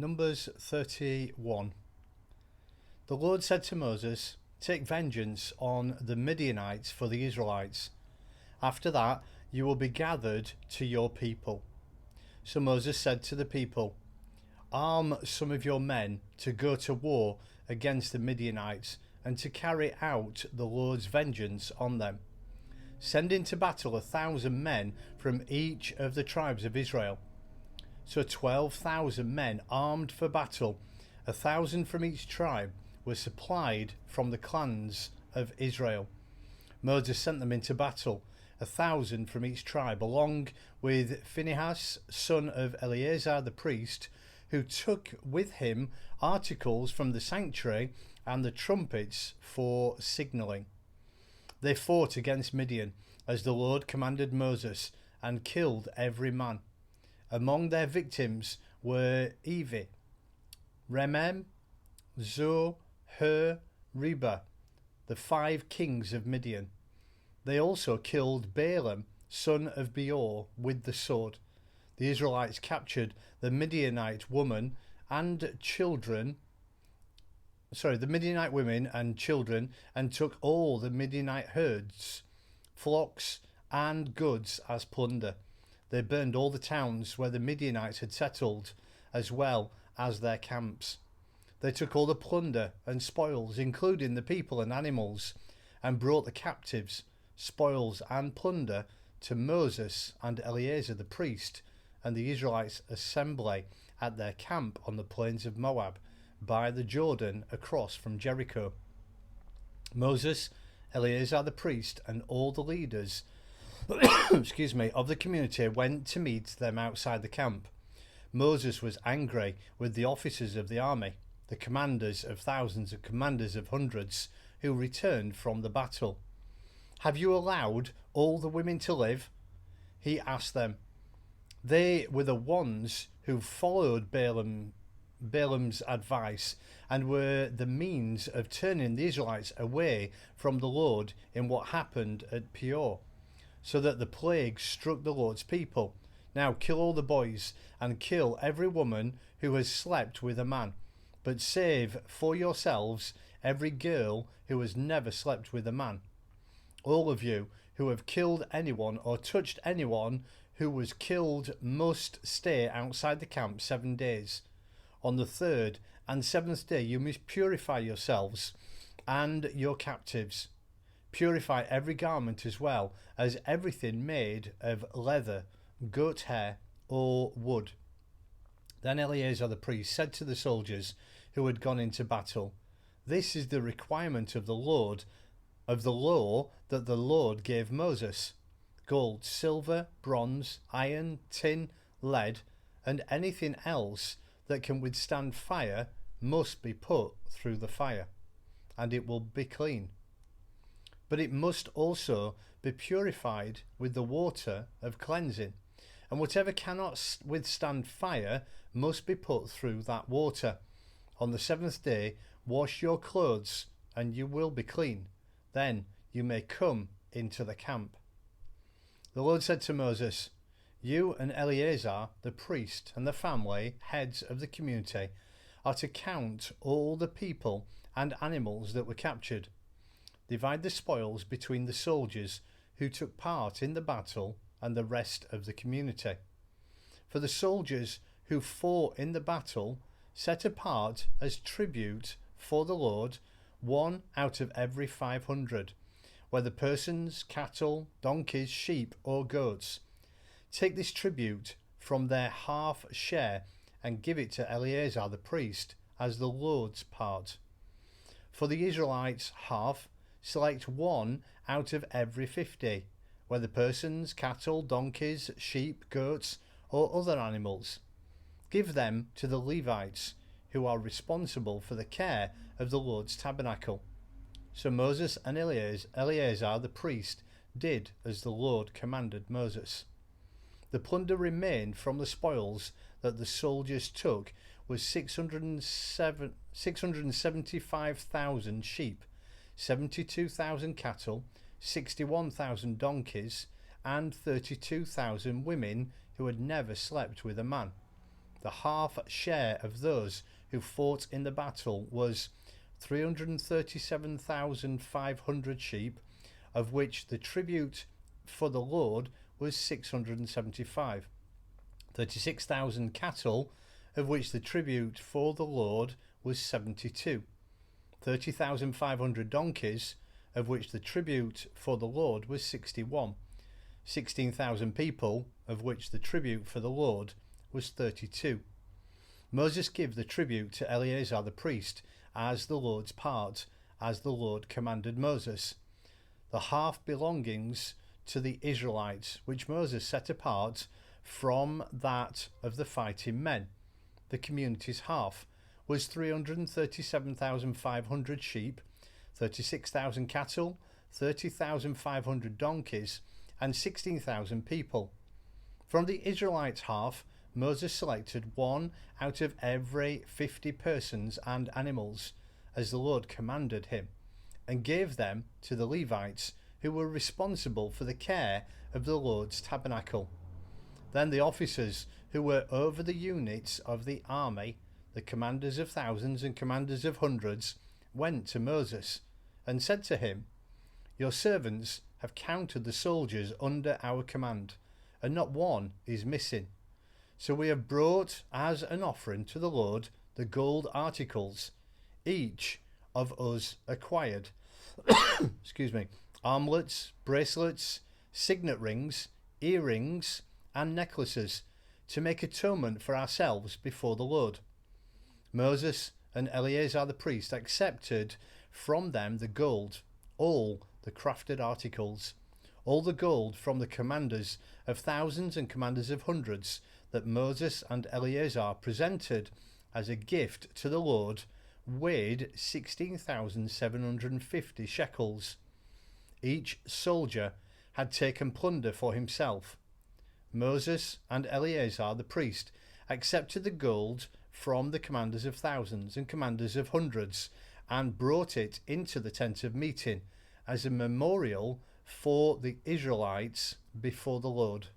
Numbers 31. The Lord said to Moses, "Take vengeance on the Midianites for the Israelites. After that, you will be gathered to your people." So Moses said to the people, "Arm some of your men to go to war against the Midianites and to carry out the Lord's vengeance on them. Send into battle 1,000 men from each of the tribes of Israel." So 12,000 men armed for battle, 1,000 from each tribe, were supplied from the clans of Israel. Moses sent them into battle, 1,000 from each tribe, along with Phinehas, son of Eleazar the priest, who took with him articles from the sanctuary and the trumpets for signalling. They fought against Midian, as the Lord commanded Moses, and killed every man. Among their victims were Evi, Rekem, Zur, Hur, Reba, the 5 kings of Midian. They also killed Balaam, son of Beor, with the sword. The Israelites captured the Midianite women and children, the Midianite women and children, and took all the Midianite herds, flocks, and goods as plunder. They burned all the towns where the Midianites had settled, as well as their camps. They took all the plunder and spoils, including the people and animals, and brought the captives, spoils, and plunder to Moses and Eleazar the priest and the Israelites' assembly at their camp on the plains of Moab, by the Jordan across from Jericho. Moses, Eleazar the priest, and all the leaders of the community went to meet them outside the camp. Moses was angry with the officers of the army, the commanders of thousands and commanders of hundreds, who returned from the battle. "Have you allowed all the women to live?" he asked them. They were the ones who followed Balaam's advice and were the means of turning the Israelites away from the Lord in what happened at Peor, so that the plague struck the Lord's people. Now kill all the boys and kill every woman who has slept with a man, but save for yourselves every girl who has never slept with a man. All of you who have killed anyone or touched anyone who was killed must stay outside the camp 7 days. On the 3rd and 7th day you must purify yourselves and your captives. Purify every garment as well as everything made of leather, goat hair, or wood. Then Eleazar the priest said to the soldiers who had gone into battle, "This is the requirement of the Lord, of the law that the Lord gave Moses. Gold, silver, bronze, iron, tin, lead, and anything else that can withstand fire must be put through the fire, and it will be clean. But it must also be purified with the water of cleansing, and whatever cannot withstand fire must be put through that water. On the 7th day wash your clothes, and you will be clean. Then you may come into the camp." The Lord said to Moses, "You and Eleazar the priest and the family heads of the community are to count all the people and animals that were captured. Divide the spoils between the soldiers who took part in the battle and the rest of the community. For the soldiers who fought in the battle, set apart as tribute for the Lord 1 out of every 500, whether persons, cattle, donkeys, sheep, or goats. Take this tribute from their half share and give it to Eleazar the priest as the Lord's part. For the Israelites' half, select 1 out of every 50, whether persons, cattle, donkeys, sheep, goats, or other animals. Give them to the Levites, who are responsible for the care of the Lord's tabernacle." So Moses and Eleazar the priest did as the Lord commanded Moses. The plunder remained from the spoils that the soldiers took was 675,000 sheep, 72,000 cattle, 61,000 donkeys, and 32,000 women who had never slept with a man. the half share of those who fought in the battle was 337,500 sheep, of which the tribute for the Lord was 675. 36,000 cattle, of which the tribute for the Lord was 72. 30,500 donkeys, of which the tribute for the Lord was 61. 16,000 people, of which the tribute for the Lord was 32. Moses gave the tribute to Eleazar the priest as the Lord's part, as the Lord commanded Moses. The half belongings to the Israelites, which Moses set apart from that of the fighting men, the community's half, was 337,500 sheep, 36,000 cattle, 30,500 donkeys, and 16,000 people. From the Israelites' half, Moses selected one out of every 50 persons and animals, as the Lord commanded him, and gave them to the Levites, who were responsible for the care of the Lord's tabernacle. Then the officers who were over the units of the army, the commanders of thousands and commanders of hundreds, went to Moses and said to him, "Your servants have counted the soldiers under our command, and not one is missing. So we have brought as an offering to the Lord the gold articles each of us acquired, armlets, bracelets, signet rings, earrings, and necklaces, to make atonement for ourselves before the Lord." Moses and Eleazar the priest accepted from them the gold, all the crafted articles, all the gold from the commanders of thousands and commanders of hundreds that Moses and Eleazar presented as a gift to the Lord, weighed 16,750 shekels. Each soldier had taken plunder for himself. Moses and Eleazar the priest accepted the gold from the commanders of thousands and commanders of hundreds and brought it into the tent of meeting as a memorial for the Israelites before the Lord.